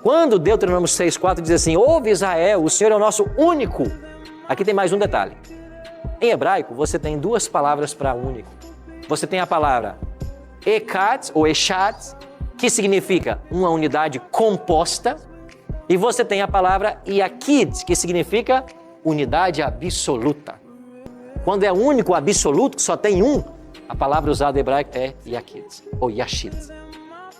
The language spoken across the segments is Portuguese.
Quando Deuteronômio 6,4 diz assim, ouve Israel, o Senhor é o nosso único. Aqui tem mais um detalhe. Em hebraico, você tem duas palavras para único. Você tem a palavra Echad ou Echad, que significa uma unidade composta. E você tem a palavra Yaqid, que significa unidade absoluta. Quando é único, absoluto, que só tem um, a palavra usada em hebraico é Yaqid ou Yashid.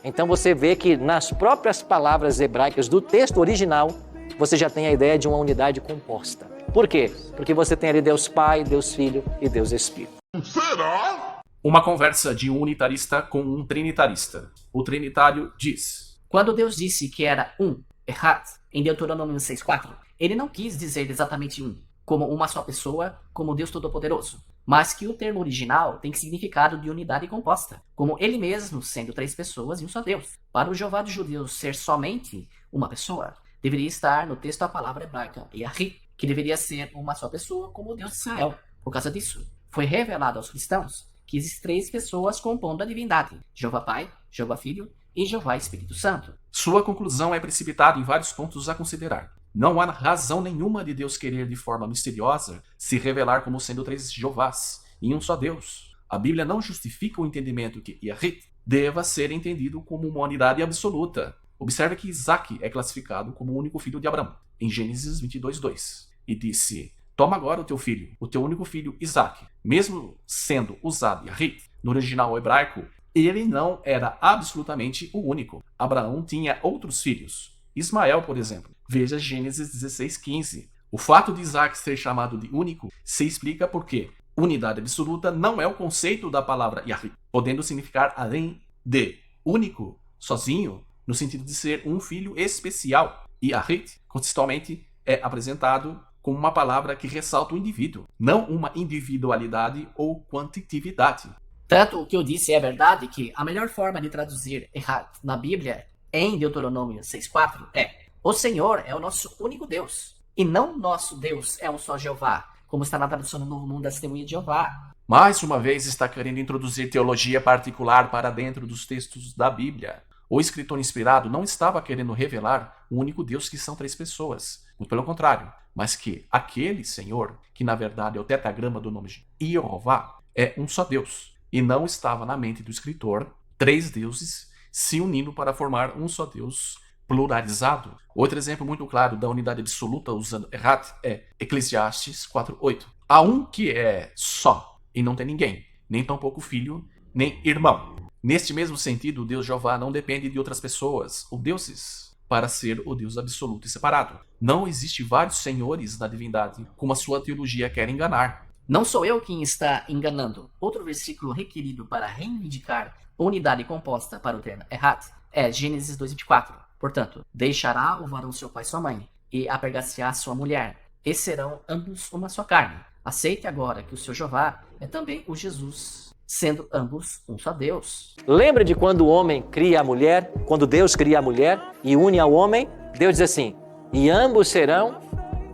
Então você vê que nas próprias palavras hebraicas do texto original, você já tem a ideia de uma unidade composta. Por quê? Porque você tem ali Deus Pai, Deus Filho e Deus Espírito. Será? Uma conversa de um unitarista com um trinitarista. O trinitário diz: quando Deus disse que era um, Echad, em Deuteronômio 6,4, ele não quis dizer exatamente um, como uma só pessoa, como Deus Todo-Poderoso, mas que o termo original tem significado de unidade composta, como ele mesmo sendo três pessoas e um só Deus. Para o Jeová dos judeus ser somente uma pessoa, deveria estar no texto a palavra hebraica Yahri, que deveria ser uma só pessoa como o Deus de Israel. Por causa disso, foi revelado aos cristãos que existem três pessoas compondo a divindade: Jeová Pai, Jeová Filho e Jeová Espírito Santo. Sua conclusão é precipitada em vários pontos a considerar. Não há razão nenhuma de Deus querer de forma misteriosa se revelar como sendo três Jeovás em um só Deus. A Bíblia não justifica o entendimento que Yahrit deva ser entendido como uma unidade absoluta. Observe que Isaac é classificado como o único filho de Abraão, em Gênesis 22:2. E disse: toma agora o teu filho, o teu único filho Isaac. Mesmo sendo usado Yahrit no original hebraico, ele não era absolutamente o único. Abraão tinha outros filhos. Ismael, por exemplo. Veja Gênesis 16:15. O fato de Isaac ser chamado de único se explica porque unidade absoluta não é o conceito da palavra Yahrit, podendo significar além de único, sozinho, no sentido de ser um filho especial. E Yahrit, contextualmente, é apresentado como uma palavra que ressalta o indivíduo, não uma individualidade ou quantitatividade. Tanto o que eu disse é verdade que a melhor forma de traduzir Echad na Bíblia, em Deuteronômio 6,4, é: o Senhor é o nosso único Deus, e não nosso Deus é um só Jeová, como está na tradução do Novo Mundo da Testemunha de Jeová. Mais uma vez está querendo introduzir teologia particular para dentro dos textos da Bíblia. O escritor inspirado não estava querendo revelar o único Deus que são três pessoas, muito pelo contrário, mas que aquele Senhor, que na verdade é o tetragrama do nome de Jeová, é um só Deus. E não estava na mente do escritor três deuses se unindo para formar um só Deus pluralizado. Outro exemplo muito claro da unidade absoluta usando Echad é Eclesiastes 4:8. Há um que é só e não tem ninguém, nem tampouco filho, nem irmão. Neste mesmo sentido, o Deus Jeová não depende de outras pessoas ou deuses para ser o Deus absoluto e separado. Não existe vários senhores na divindade, como a sua teologia quer enganar. Não sou eu quem está enganando. Outro versículo requerido para reivindicar unidade composta para o termo Echad é Gênesis 2:24. Portanto, deixará o varão seu pai e sua mãe, e apegar-se-á sua mulher, e serão ambos uma só carne. Aceite agora que o seu Jeová é também o Jesus, sendo ambos um só Deus. Lembra de quando o homem cria a mulher, quando Deus cria a mulher e une ao homem? Deus diz assim, e ambos serão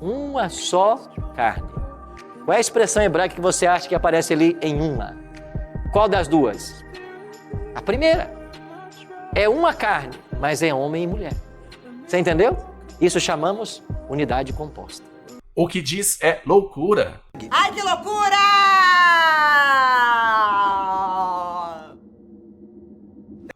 uma só carne. Qual é a expressão hebraica que você acha que aparece ali em uma? Qual das duas? A primeira. É uma carne, mas é homem e mulher. Você entendeu? Isso chamamos unidade composta. O que diz é loucura. Ai, que loucura!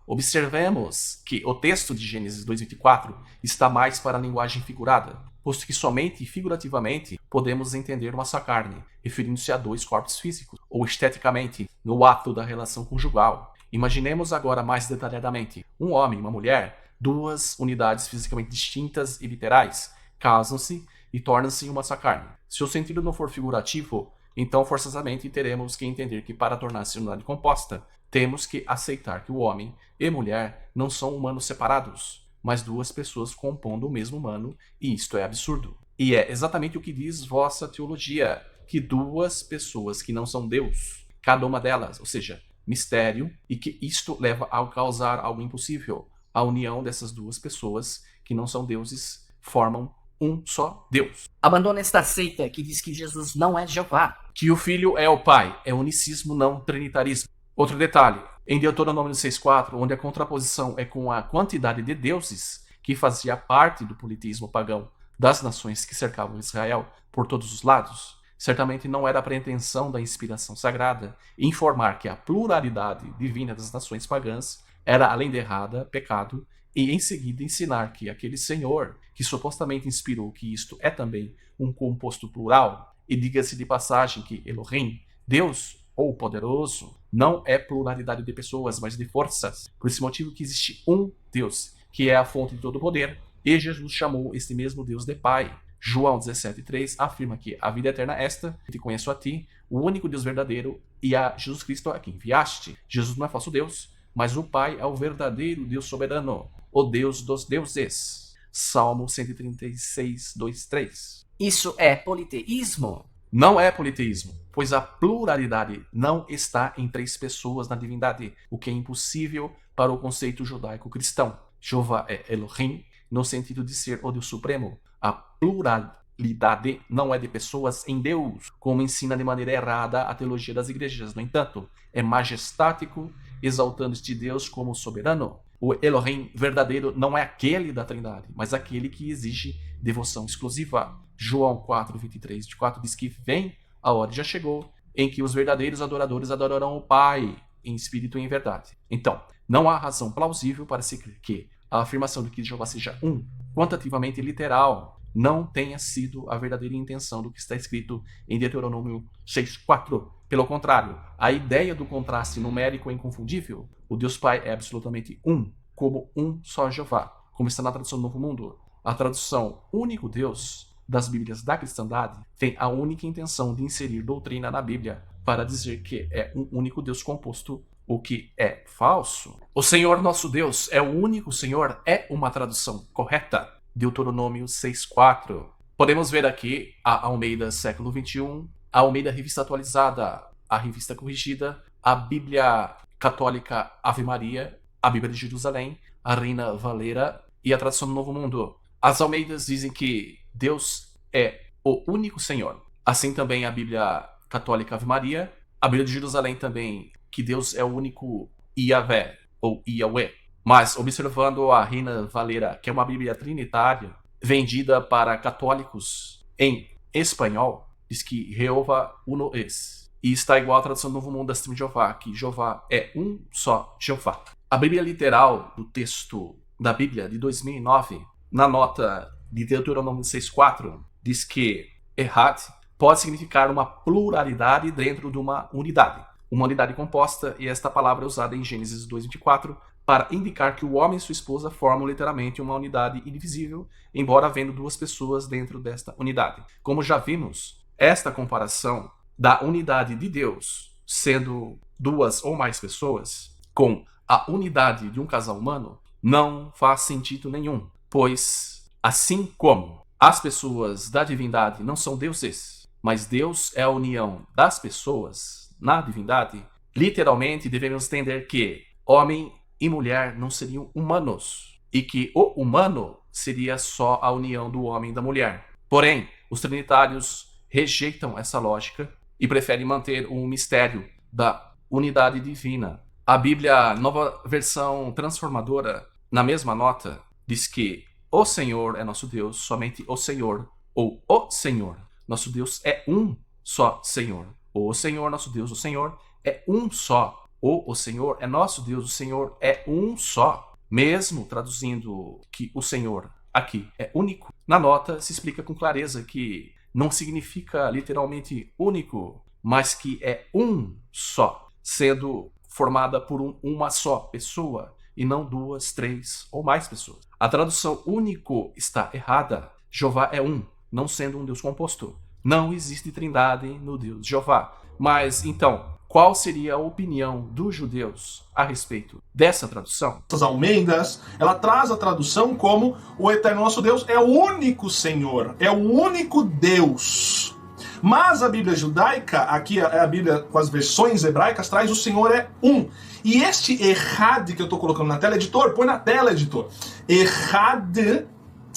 Observemos que o texto de Gênesis 2:24 está mais para a linguagem figurada, posto que somente e figurativamente podemos entender uma só carne, referindo-se a dois corpos físicos, ou esteticamente, no ato da relação conjugal. Imaginemos agora mais detalhadamente. Um homem e uma mulher, duas unidades fisicamente distintas e literais, casam-se e tornam-se uma só carne. Se o sentido não for figurativo, então forçosamente teremos que entender que para tornar-se unidade composta, temos que aceitar que o homem e mulher não são humanos separados, mas duas pessoas compondo o mesmo humano, e isto é absurdo. E é exatamente o que diz vossa teologia, que duas pessoas que não são Deus, cada uma delas, ou seja, mistério, e que isto leva a causar algo impossível. A união dessas duas pessoas que não são deuses formam um só Deus. Abandona esta seita que diz que Jesus não é Jeová. Que o Filho é o Pai, é unicismo, não trinitarismo. Outro detalhe, em Deuteronômio 6:4, onde a contraposição é com a quantidade de deuses, que fazia parte do politeísmo pagão das nações que cercavam Israel por todos os lados, certamente não era a pretensão da inspiração sagrada informar que a pluralidade divina das nações pagãs era, além de errada, pecado, e em seguida ensinar que aquele Senhor, que supostamente inspirou que isto é também um composto plural, e diga-se de passagem que Elohim, Deus ou poderoso, não é pluralidade de pessoas, mas de forças. Por esse motivo que existe um Deus, que é a fonte de todo poder, e Jesus chamou este mesmo Deus de Pai. João 17,3 afirma que a vida eterna é esta, que te conheço a ti, o único Deus verdadeiro, e a Jesus Cristo a quem enviaste. Jesus não é falso Deus, mas o Pai é o verdadeiro Deus soberano, o Deus dos deuses. Salmo 136, 2, 3. Isso é politeísmo? Não é politeísmo, pois a pluralidade não está em três pessoas na divindade, o que é impossível para o conceito judaico-cristão. Jeová é Elohim, no sentido de ser o Deus Supremo. A pluralidade não é de pessoas em Deus, como ensina de maneira errada a teologia das igrejas. No entanto, é majestático, exaltando este Deus como soberano. O Elohim verdadeiro não é aquele da Trindade, mas aquele que exige devoção exclusiva. João 4, 23, 24 diz que vem a hora, já chegou, em que os verdadeiros adoradores adorarão o Pai em espírito e em verdade. Então, não há razão plausível para se crer que a afirmação de que Jeová seja um, quantitativamente literal, não tenha sido a verdadeira intenção do que está escrito em Deuteronômio 6,4. Pelo contrário, a ideia do contraste numérico é inconfundível. O Deus Pai é absolutamente um, como um só Jeová, como está na tradução do Novo Mundo. A tradução único Deus das Bíblias da cristandade tem a única intenção de inserir doutrina na Bíblia para dizer que é um único Deus composto, o que é falso. O Senhor nosso Deus é o único Senhor é uma tradução correta. Deuteronômio 6,4. Podemos ver aqui a Almeida século XXI, a Almeida Revista Atualizada, a Revista Corrigida, a Bíblia Católica Ave Maria, a Bíblia de Jerusalém, a Reina Valera e a Tradução do Novo Mundo. As Almeidas dizem que Deus é o único Senhor. Assim também a Bíblia Católica Ave Maria, a Bíblia de Jerusalém também, que Deus é o único Yahvé ou Yahweh. Mas, observando a Reina Valera, que é uma Bíblia trinitária, vendida para católicos em espanhol, diz que Jeová uno es. E está igual à tradução do Novo Mundo da Testemunha de Jeová, que Jeová é um só Jeová. A Bíblia literal do texto da Bíblia de 2009, na nota de Deuteronômio 6,4, diz que Errat pode significar uma pluralidade dentro de uma unidade. Uma unidade composta, e esta palavra é usada em Gênesis 2,24, para indicar que o homem e sua esposa formam literalmente uma unidade indivisível, embora havendo duas pessoas dentro desta unidade. Como já vimos, esta comparação da unidade de Deus, sendo duas ou mais pessoas, com a unidade de um casal humano, não faz sentido nenhum, pois, assim como as pessoas da divindade não são deuses, mas Deus é a união das pessoas na divindade, literalmente devemos entender que homem e mulher não seriam humanos, e que o humano seria só a união do homem e da mulher. Porém, os trinitários rejeitam essa lógica e preferem manter o mistério da unidade divina. A Bíblia, nova versão transformadora, na mesma nota, diz que o Senhor é nosso Deus, somente o Senhor, ou o Senhor. Nosso Deus é um só Senhor. O Senhor, nosso Deus, o Senhor, é um só. O Senhor é nosso Deus, o Senhor é um só. Mesmo traduzindo que o Senhor aqui é único, na nota se explica com clareza que não significa literalmente único, mas que é um só, sendo formada por uma só pessoa e não duas, três ou mais pessoas. A tradução único está errada. Jeová é um, não sendo um Deus composto. Não existe trindade no Deus Jeová. Mas, então, qual seria a opinião dos judeus a respeito dessa tradução? As Almeidas, ela traz a tradução como o eterno nosso Deus é o único Senhor, é o único Deus. Mas a Bíblia judaica, aqui é a Bíblia com as versões hebraicas, traz o Senhor é um. E este Errad que eu estou colocando na tela, editor, põe na tela, editor. Errad,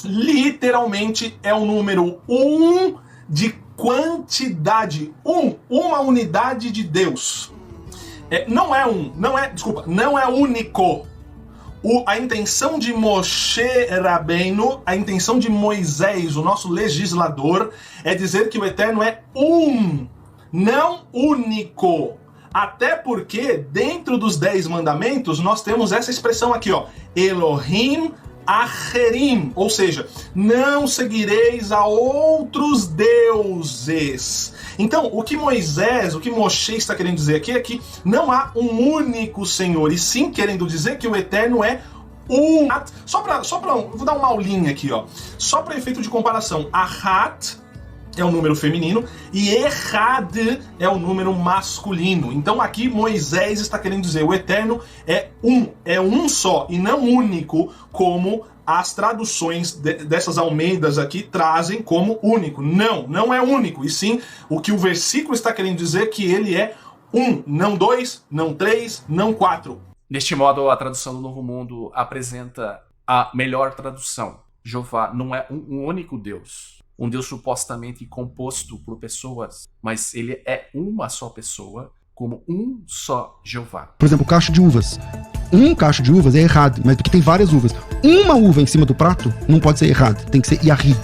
literalmente, é o número 1 de quantidade. Uma unidade de Deus. Não é único. A intenção de Moshe Rabbeinu, a intenção de Moisés, o nosso legislador, é dizer que o Eterno é não único. Até porque, dentro dos 10 mandamentos, nós temos essa expressão aqui, ó, Elohim Acherim, ou seja, não seguireis a outros deuses. Então, o que Moshe está querendo dizer aqui é que não há um único Senhor, e sim querendo dizer que o Eterno é vou dar uma aulinha aqui, ó. Só para efeito de comparação, Ahat é o número feminino e Echad é o número masculino. Então aqui Moisés está querendo dizer o Eterno é um só e não único, como as traduções dessas Almeidas aqui trazem como único. Não é único, e sim o que o versículo está querendo dizer, que ele é não 2, não 3, não 4. Deste modo, a tradução do Novo Mundo apresenta a melhor tradução. Jeová não é um único Deus, um Deus supostamente composto por pessoas, mas ele é uma só pessoa, como um só Jeová. Por exemplo, o cacho de uvas. Um cacho de uvas é errado, mas porque tem várias uvas. Uma uva em cima do prato não pode ser errado, tem que ser Yahid,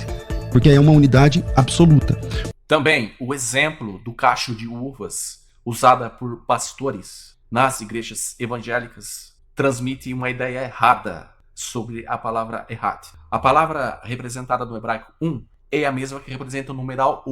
porque é uma unidade absoluta. Também, o exemplo do cacho de uvas, usada por pastores nas igrejas evangélicas, transmite uma ideia errada sobre a palavra errad. A palavra representada no hebraico é a mesma que representa o numeral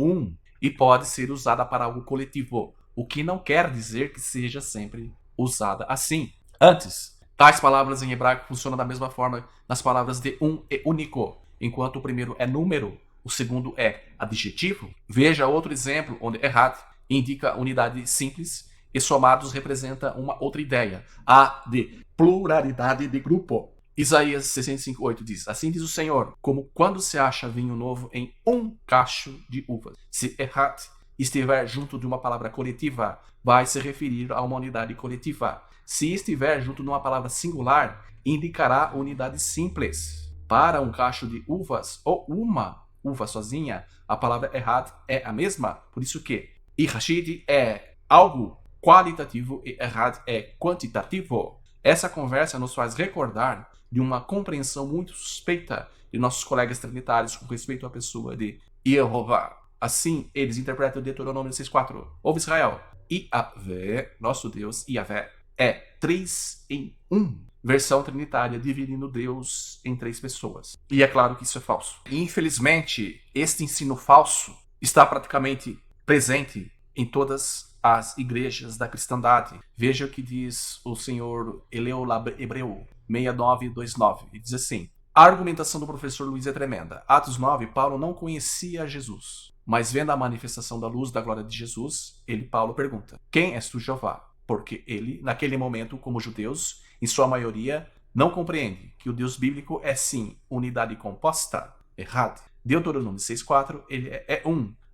e pode ser usada para algo coletivo, o que não quer dizer que seja sempre usada assim. Antes, tais palavras em hebraico funcionam da mesma forma nas palavras de e único. Enquanto o primeiro é número, o segundo é adjetivo. Veja outro exemplo onde errad indica unidade simples e somados representa uma outra ideia, a de pluralidade de grupo. Isaías 65:8 diz: assim diz o Senhor, como quando se acha vinho novo em um cacho de uvas. Se errat estiver junto de uma palavra coletiva, vai se referir a uma unidade coletiva. Se estiver junto de uma palavra singular, indicará unidade simples. Para um cacho de uvas ou uma uva sozinha, a palavra errat é a mesma. Por isso que Irashid é algo qualitativo e errat é quantitativo. Essa conversa nos faz recordar de uma compreensão muito suspeita de nossos colegas trinitários com respeito à pessoa de Jeová. Assim, eles interpretam o Deuteronômio 6:4. Ouve Israel, Yahvé, nosso Deus, Yahvé, é 3 em 1. Versão trinitária, dividindo Deus em 3 pessoas. E é claro que isso é falso. Infelizmente, este ensino falso está praticamente presente em todas as igrejas da cristandade. Veja o que diz o senhor Eleu Hebreu 6929. Ele diz assim: a argumentação do professor Luiz é tremenda. Atos 9, Paulo não conhecia Jesus, mas vendo a manifestação da luz da glória de Jesus, Paulo pergunta: quem és tu, Jeová? Porque ele, naquele momento, como judeus, em sua maioria, não compreende que o Deus bíblico é sim unidade composta. Errado. Deuteronômio 6:4, ele é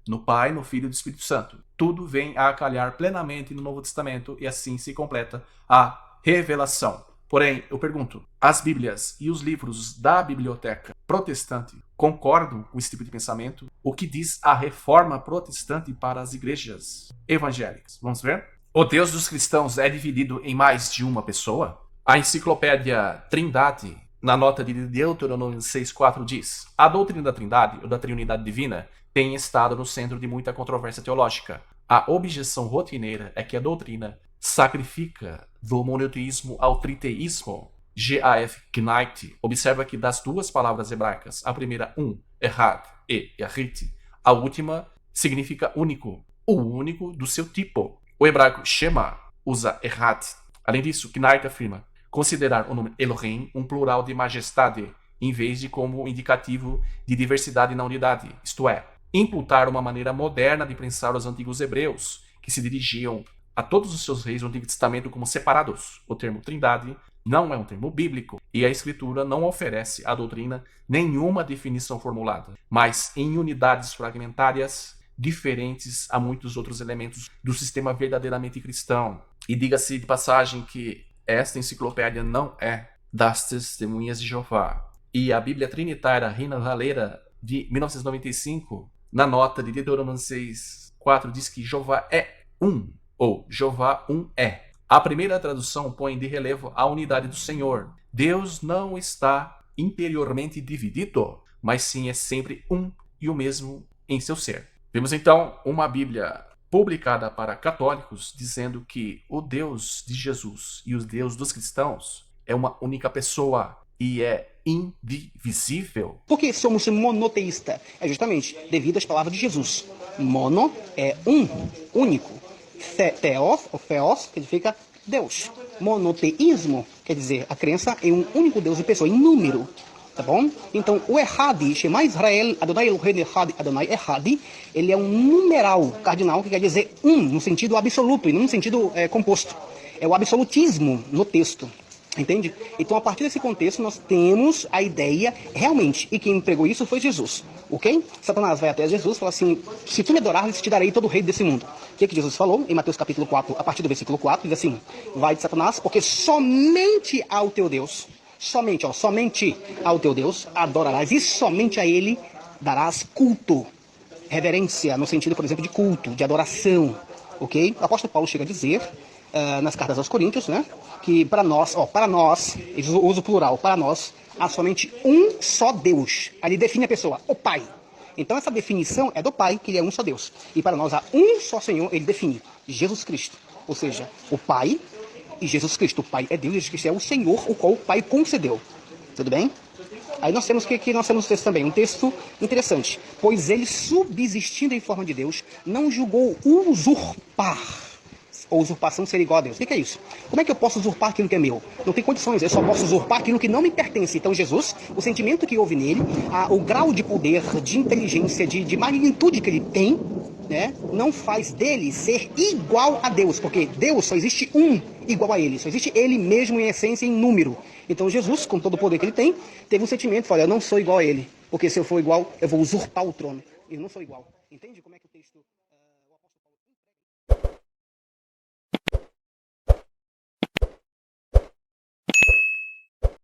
no Pai, no Filho e no Espírito Santo. Tudo vem a calhar plenamente no Novo Testamento e assim se completa a revelação. Porém, eu pergunto, as Bíblias e os livros da biblioteca protestante concordam com esse tipo de pensamento? O que diz a reforma protestante para as igrejas evangélicas? Vamos ver? O Deus dos cristãos é dividido em mais de uma pessoa? A enciclopédia Trindade, na nota de Deuteronômio 6:4, diz: a doutrina da Trindade, ou da Trindade Divina, tem estado no centro de muita controvérsia teológica. A objeção rotineira é que a doutrina sacrifica do monoteísmo ao triteísmo. G.A.F. Knight observa que das duas palavras hebraicas, a primeira errad e yahrit, a última significa único, o único do seu tipo. O hebraico Shema usa errad. Além disso, Knight afirma considerar o nome Elohim um plural de majestade, em vez de como indicativo de diversidade na unidade, isto é, imputar uma maneira moderna de pensar os antigos hebreus, que se dirigiam a todos os seus reis do Antigo Testamento como separados. O termo trindade não é um termo bíblico, e a Escritura não oferece à doutrina nenhuma definição formulada, mas em unidades fragmentárias diferentes a muitos outros elementos do sistema verdadeiramente cristão. E diga-se de passagem que esta enciclopédia não é das Testemunhas de Jeová. E a Bíblia Trinitária Reina Valera de 1995, na nota de Deuteronômio 6:4, diz que Jeová é ou Jeová é. A primeira tradução põe de relevo a unidade do Senhor. Deus não está interiormente dividido, mas sim é sempre um e o mesmo em seu ser. Vemos então uma Bíblia publicada para católicos dizendo que o Deus de Jesus e o Deus dos cristãos é uma única pessoa e é indivisível. Por que somos monoteísta? É justamente devido às palavras de Jesus. Mono é um, único. Theos, ou theos, que significa Deus. Monoteísmo quer dizer a crença em um único Deus de pessoa, em número. Tá bom? Então, o Erradi, Shema Israel, Adonai Elohim Erradi, Adonai Erradi, ele é um numeral cardinal que quer dizer um, no sentido absoluto e não no sentido composto. É o absolutismo no texto. Entende? Então, a partir desse contexto, nós temos a ideia, realmente, e quem pregou isso foi Jesus, ok? Satanás vai até Jesus e fala assim, se tu me adorares, te darei todo o reino desse mundo. O que Jesus falou em Mateus capítulo 4, a partir do versículo 4, diz assim, vai de Satanás, porque somente ao teu Deus, somente ao teu Deus adorarás, e somente a ele darás culto, reverência, no sentido, por exemplo, de culto, de adoração, ok? O apóstolo Paulo chega a dizer, nas cartas aos Coríntios, né, que para nós, ele usa o plural, para nós, há somente um só Deus. Ali define a pessoa, o Pai. Então essa definição é do Pai, que ele é um só Deus. E para nós há um só Senhor, ele define Jesus Cristo. Ou seja, o Pai e Jesus Cristo. O Pai é Deus, Jesus Cristo é o Senhor, o qual o Pai concedeu. Tudo bem? Aí nós temos que nós temos um texto também, um texto interessante. Pois ele, subsistindo em forma de Deus, não julgou usurpar, ou usurpação ser igual a Deus. O que é isso? Como é que eu posso usurpar aquilo que é meu? Não tem condições, eu só posso usurpar aquilo que não me pertence. Então Jesus, o sentimento que houve nele, o grau de poder, de inteligência, de magnitude que ele tem, né, não faz dele ser igual a Deus, porque Deus só existe um igual a ele, só existe ele mesmo em essência, em número. Então Jesus, com todo o poder que ele tem, teve um sentimento, falou, eu não sou igual a ele, porque se eu for igual, eu vou usurpar o trono. Eu não sou igual. Entende como é que o texto...